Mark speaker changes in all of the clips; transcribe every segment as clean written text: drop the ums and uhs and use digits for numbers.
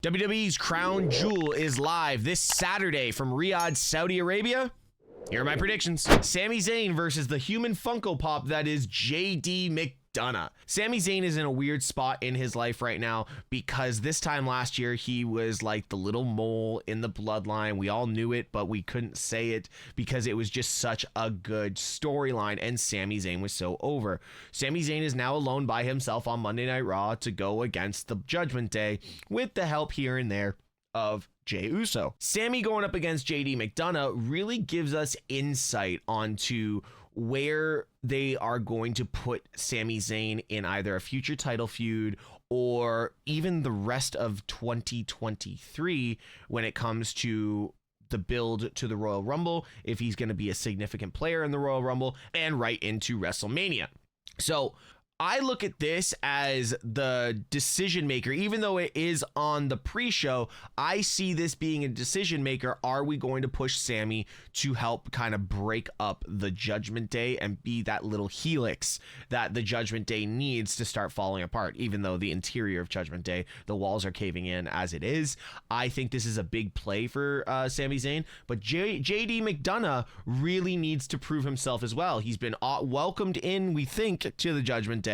Speaker 1: WWE's Crown Jewel is live this Saturday from Riyadh, Saudi Arabia. Here are my predictions. Sami Zayn versus the human Funko Pop that is JD McDonough. Sami Zayn is in a weird spot in his life right now because this time last year he was like the little mole in the bloodline. We all knew it, but we couldn't say it because it was just such a good storyline and Sami Zayn was so over. Sami Zayn is now alone by himself on Monday Night Raw to go against the Judgment Day with the help here and there of Jey Uso. Sami going up against JD McDonough really gives us insight onto where they are going to put Sami Zayn in either a future title feud or even the rest of 2023 when it comes to the build to the Royal Rumble, if he's going to be a significant player in the Royal Rumble, and right into WrestleMania. So I look at this as the decision maker. Even though it is on the pre-show, I see this being a decision maker. Are we going to push Sami to help kind of break up the Judgment Day and be that little helix that the Judgment Day needs to start falling apart? Even though the interior of Judgment Day, the walls are caving in as it is. I think this is a big play for Sami Zayn, but JD McDonough really needs to prove himself as well. He's been welcomed in, we think, to the Judgment Day.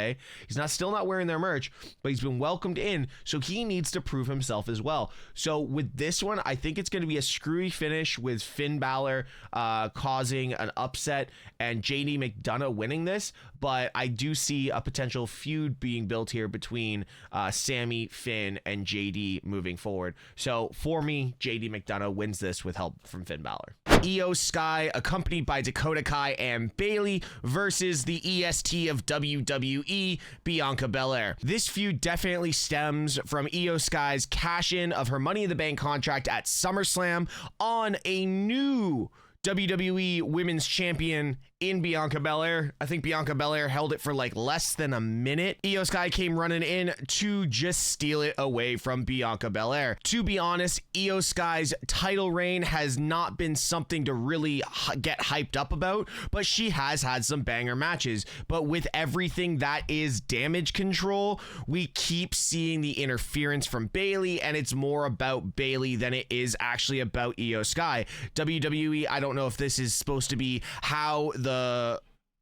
Speaker 1: He's still not wearing their merch, but he's been welcomed in, so he needs to prove himself as well. So with this one, I think it's going to be a screwy finish with Finn Balor causing an upset and JD McDonough winning this, but I do see a potential feud being built here between Sami, Finn, and JD moving forward. So for me, JD McDonough wins this with help from Finn Balor. EOS Sky, accompanied by Dakota Kai and Bayley, versus the EST of WWE, Bianca Belair. This feud definitely stems from EOS Sky's cash-in of her Money in the Bank contract at SummerSlam on a new WWE Women's Champion in Bianca Belair. I think Bianca Belair held it for like less than a minute. EOS Sky came running in to just steal it away from Bianca Belair. To be honest, EOS Sky's title reign has not been something to really get hyped up about, but she has had some banger matches. But with everything that is Damage Control, we keep seeing the interference from Bayley, and it's more about Bayley than it is actually about EOS Sky. WWE, I don't know if this is supposed to be how the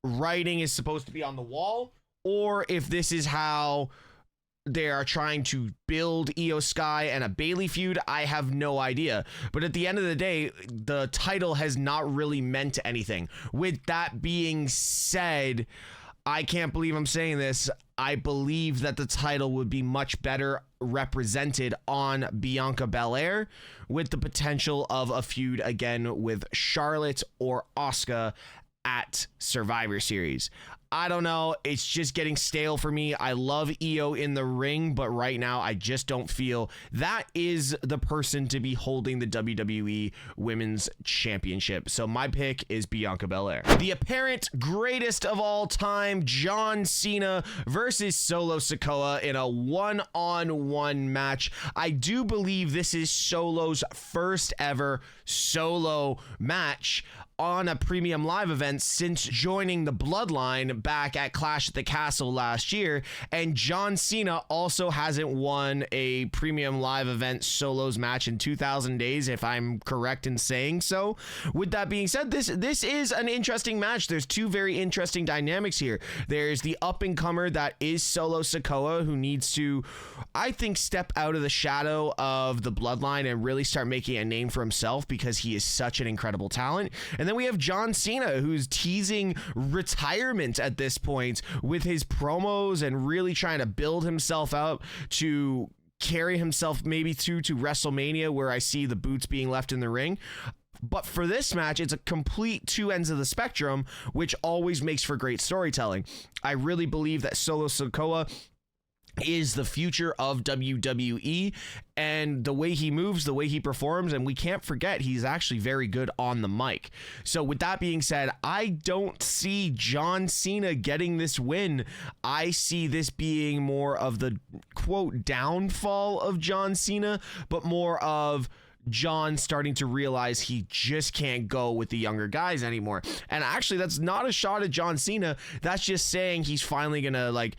Speaker 1: writing is supposed to be on the wall, or if this is how they are trying to build EOS Sky and a Bayley feud. I have no idea. But at the end of the day, the title has not really meant anything. With that being said, I can't believe I'm saying this. I believe that the title would be much better represented on Bianca Belair, with the potential of a feud again with Charlotte or Asuka at Survivor Series. I don't know. It's just getting stale for me. I love EO in the ring, but right now I just don't feel that is the person to be holding the WWE Women's Championship. So my pick is Bianca Belair. The apparent greatest of all time, John Cena versus Solo Sikoa in a one-on-one match. I do believe this is Solo's first ever solo match on a premium live event since joining the Bloodline back at Clash at the Castle last year, and John Cena also hasn't won a premium live event solos match in 2,000 days, if I'm correct in saying so. With that being said, this is an interesting match. There's two very interesting dynamics here. There's the up-and-comer that is Solo Sikoa, who needs to, I think, step out of the shadow of the Bloodline and really start making a name for himself because he is such an incredible talent. And then we have John Cena, who's teasing retirement at this point with his promos and really trying to build himself up to carry himself maybe through to WrestleMania, where I see the boots being left in the ring. But for this match, it's a complete two ends of the spectrum, which always makes for great storytelling. I really believe that Solo Sikoa is the future of WWE, and the way he moves, the way he performs, and we can't forget he's actually very good on the mic. So with that being said, I don't see John Cena getting this win. I see this being more of the quote downfall of John Cena, but more of John starting to realize he just can't go with the younger guys anymore. And actually, that's not a shot at John Cena. That's just saying he's finally gonna like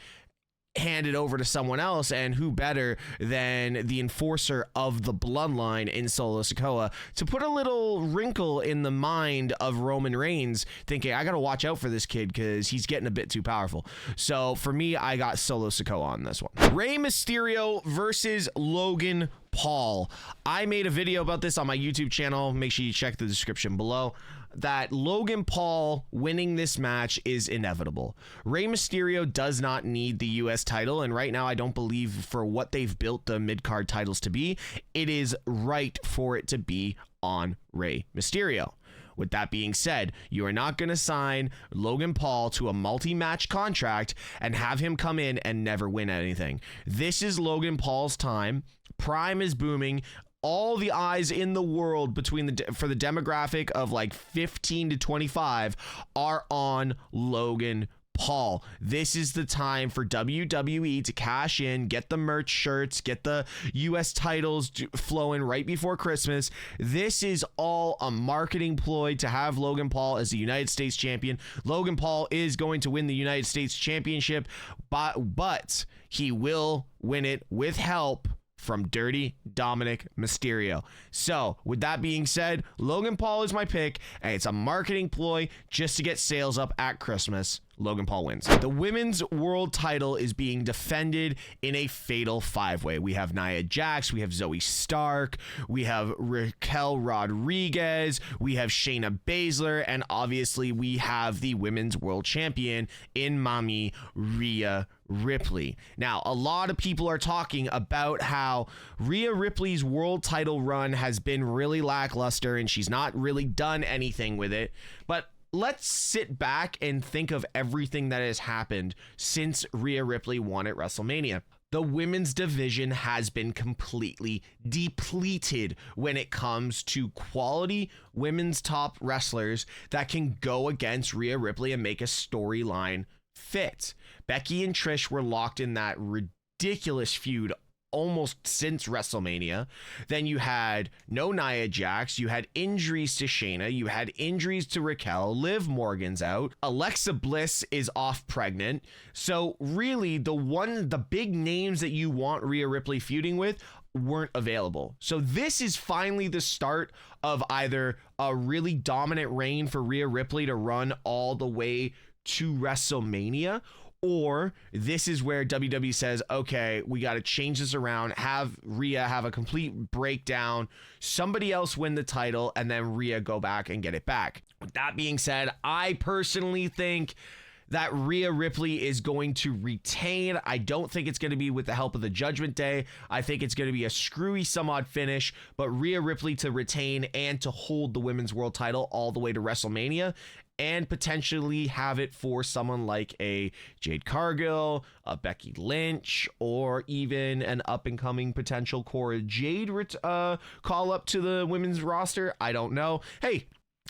Speaker 1: hand it over to someone else, and who better than the enforcer of the bloodline in Solo Sikoa to put a little wrinkle in the mind of Roman Reigns, thinking, I gotta watch out for this kid because he's getting a bit too powerful. So for me, I got Solo Sikoa on this one. Rey Mysterio versus Logan Paul. I made a video about this on my YouTube channel. Make sure you check the description below. That Logan Paul winning this match is inevitable. Rey Mysterio does not need the US title, and right now I don't believe, for what they've built the mid-card titles to be, it is right for it to be on Rey Mysterio. With that being said, you are not going to sign Logan Paul to a multi-match contract and have him come in and never win anything. This is Logan Paul's time. Prime is booming. All the eyes in the world between for the demographic of like 15 to 25 are on Logan Paul. This is the time for WWE to cash in, get the merch shirts, get the US titles flowing right before Christmas. This is all a marketing ploy to have Logan Paul as the United States champion. Logan Paul is going to win the United States championship, but he will win it with help from Dirty Dominic Mysterio. So with that being said, Logan Paul is my pick, and it's a marketing ploy just to get sales up at Christmas. Logan Paul wins. The women's world title is being defended in a fatal five-way. We have Nia Jax, we have Zoe Stark, we have Raquel Rodriguez, we have Shayna Baszler, and obviously we have the women's world champion in Mommy Rhea Ripley. Now, a lot of people are talking about how Rhea Ripley's world title run has been really lackluster and she's not really done anything with it, but let's sit back and think of everything that has happened since Rhea Ripley won at WrestleMania. The women's division has been completely depleted when it comes to quality women's top wrestlers that can go against Rhea Ripley and make a storyline fit. Becky and Trish were locked in that ridiculous feud almost since WrestleMania. Then you had no Nia Jax, you had injuries to Shayna, you had injuries to Raquel, Liv Morgan's out, Alexa Bliss is off pregnant. So really the big names that you want Rhea Ripley feuding with weren't available. So this is finally the start of either a really dominant reign for Rhea Ripley to run all the way to WrestleMania, or this is where WWE says, okay, we got to change this around, have Rhea have a complete breakdown, somebody else win the title, and then Rhea go back and get it back. With that being said, I personally think that Rhea Ripley is going to retain. I don't think it's going to be with the help of the Judgment Day. I think it's going to be a screwy some odd finish, but Rhea Ripley to retain and to hold the women's world title all the way to WrestleMania, and potentially have it for someone like a Jade Cargill, a Becky Lynch, or even an up-and-coming potential Cora Jade call up to the women's roster. I don't know. Hey,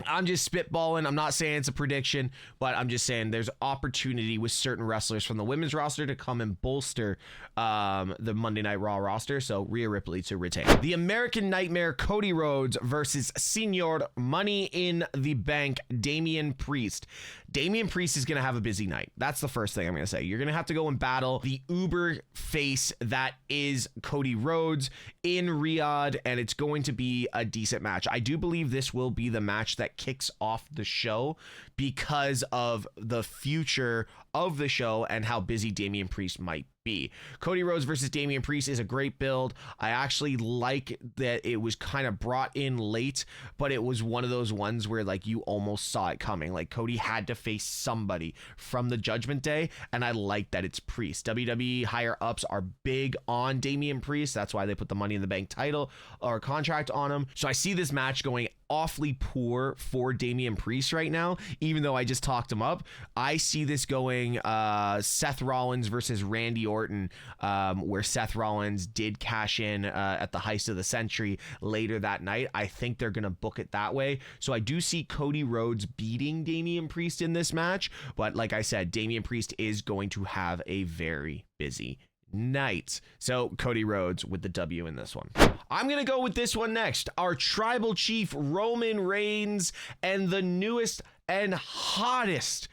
Speaker 1: I'm just spitballing. I'm not saying it's a prediction, but I'm just saying there's opportunity with certain wrestlers from the women's roster to come and bolster the Monday Night Raw roster. So Rhea Ripley to retain. The American Nightmare Cody Rhodes versus Senior Money in the Bank Damian Priest. Damian Priest is going to have a busy night. That's the first thing I'm going to say. You're going to have to go and battle the uber face that is Cody Rhodes in Riyadh, and it's going to be a decent match. I do believe this will be the match that kicks off the show because of the future of the show and how busy Damian Priest might be. Cody Rhodes versus Damian Priest is a great build. I actually like that it was kind of brought in late, but it was one of those ones where like you almost saw it coming. Like Cody had to face somebody from the Judgment Day, and I like that it's Priest. WWE higher ups are big on Damian Priest. That's why they put the Money in the Bank title or contract on him. So I see this match going awfully poor for Damian Priest right now, even though I just talked him up. I see this going Seth Rollins versus Randy Orton, where Seth Rollins did cash in at the heist of the century later that night. I think they're going to book it that way. So I do see Cody Rhodes beating Damian Priest in this match. But like I said, Damian Priest is going to have a very busy night. So Cody Rhodes with the W in this one. I'm going to go with this one next. Our tribal chief Roman Reigns and the newest and hottest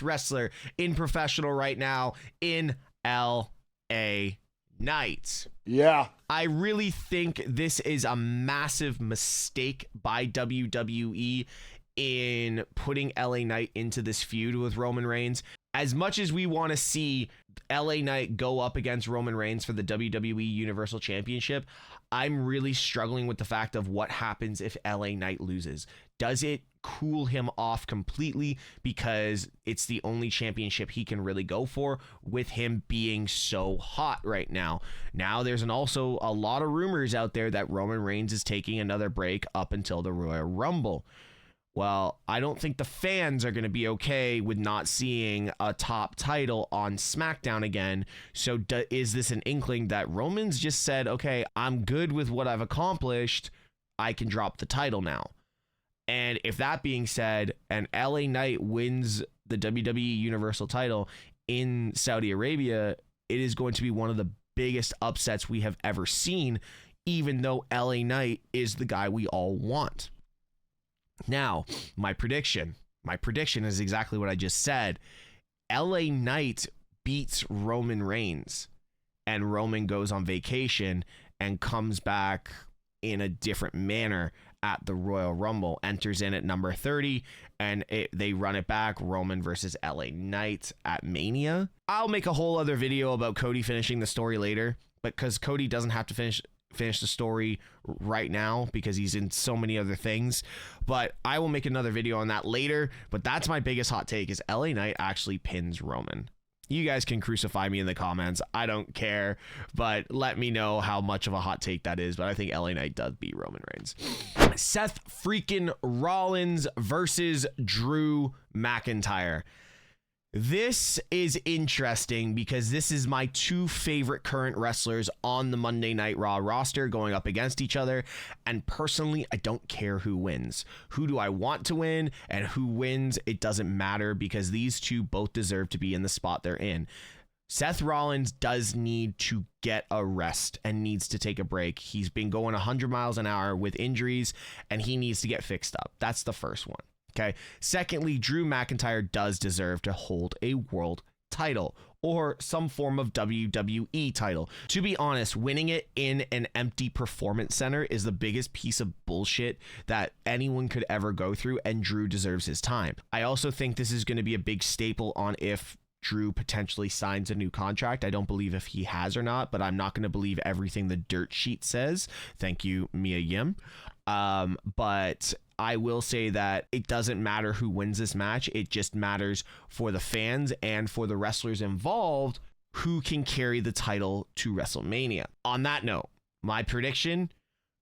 Speaker 1: wrestler in professional right now in LA Knight.
Speaker 2: Yeah.
Speaker 1: I really think this is a massive mistake by WWE in putting LA Knight into this feud with Roman Reigns. As much as we want to see LA Knight go up against Roman Reigns for the WWE Universal Championship, I'm really struggling with the fact of what happens if LA Knight loses. Does it cool him off completely because it's the only championship he can really go for with him being so hot right now? Now there's also a lot of rumors out there that Roman Reigns is taking another break up until the Royal Rumble. Well, I don't think the fans are going to be okay with not seeing a top title on SmackDown again. So is this an inkling that Roman's just said, okay, I'm good with what I've accomplished, I can drop the title now? And if that being said, and LA Knight wins the WWE Universal title in Saudi Arabia, it is going to be one of the biggest upsets we have ever seen, even though LA Knight is the guy we all want. Now, my prediction is exactly what I just said. LA Knight beats Roman Reigns, and Roman goes on vacation and comes back in a different manner at the Royal Rumble, enters in at number 30, and they run it back, Roman versus LA Knight at Mania. I'll make a whole other video about Cody finishing the story later, but because Cody doesn't have to finish the story right now because he's in so many other things, but I will make another video on that later. But that's my biggest hot take, is LA Knight actually pins Roman. You guys can crucify me in the comments, I don't care, but let me know how much of a hot take that is. But I think LA Knight does beat Roman Reigns. Seth freaking Rollins versus Drew McIntyre. This is interesting because this is my two favorite current wrestlers on the Monday Night Raw roster going up against each other. And personally, I don't care who wins. Who do I want to win and who wins? It doesn't matter because these two both deserve to be in the spot they're in. Seth Rollins does need to get a rest and needs to take a break. He's been going 100 miles an hour with injuries and he needs to get fixed up. That's the first one. Okay. Secondly, Drew McIntyre does deserve to hold a world title or some form of WWE title. To be honest, winning it in an empty performance center is the biggest piece of bullshit that anyone could ever go through, and Drew deserves his time. I also think this is going to be a big staple on if Drew potentially signs a new contract. I don't believe if he has or not, but I'm not going to believe everything the dirt sheet says. Thank you, Mia Yim. But I will say that it doesn't matter who wins this match. It just matters for the fans and for the wrestlers involved who can carry the title to WrestleMania. On that note, my prediction,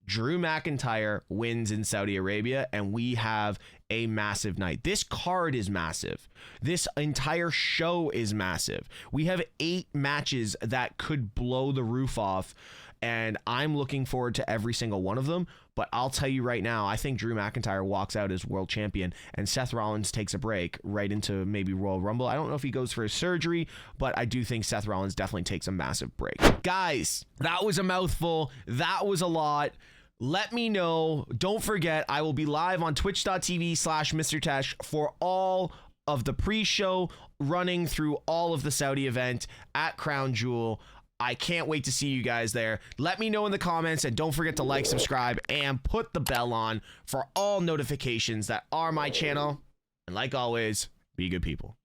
Speaker 1: Drew McIntyre wins in Saudi Arabia, and we have a massive night. This card is massive. This entire show is massive. We have 8 matches that could blow the roof off, and I'm looking forward to every single one of them. But I'll tell you right now, I think Drew McIntyre walks out as world champion and Seth Rollins takes a break right into maybe Royal Rumble. I don't know if he goes for his surgery, but I do think Seth Rollins definitely takes a massive break. Guys, that was a mouthful. That was a lot. Let me know. Don't forget, I will be live on twitch.tv/MrTeshk for all of the pre-show, running through all of the Saudi event at Crown Jewel. I can't wait to see you guys there. Let me know in the comments, and don't forget to like, subscribe, and put the bell on for all notifications that are my channel. And like always, be good people.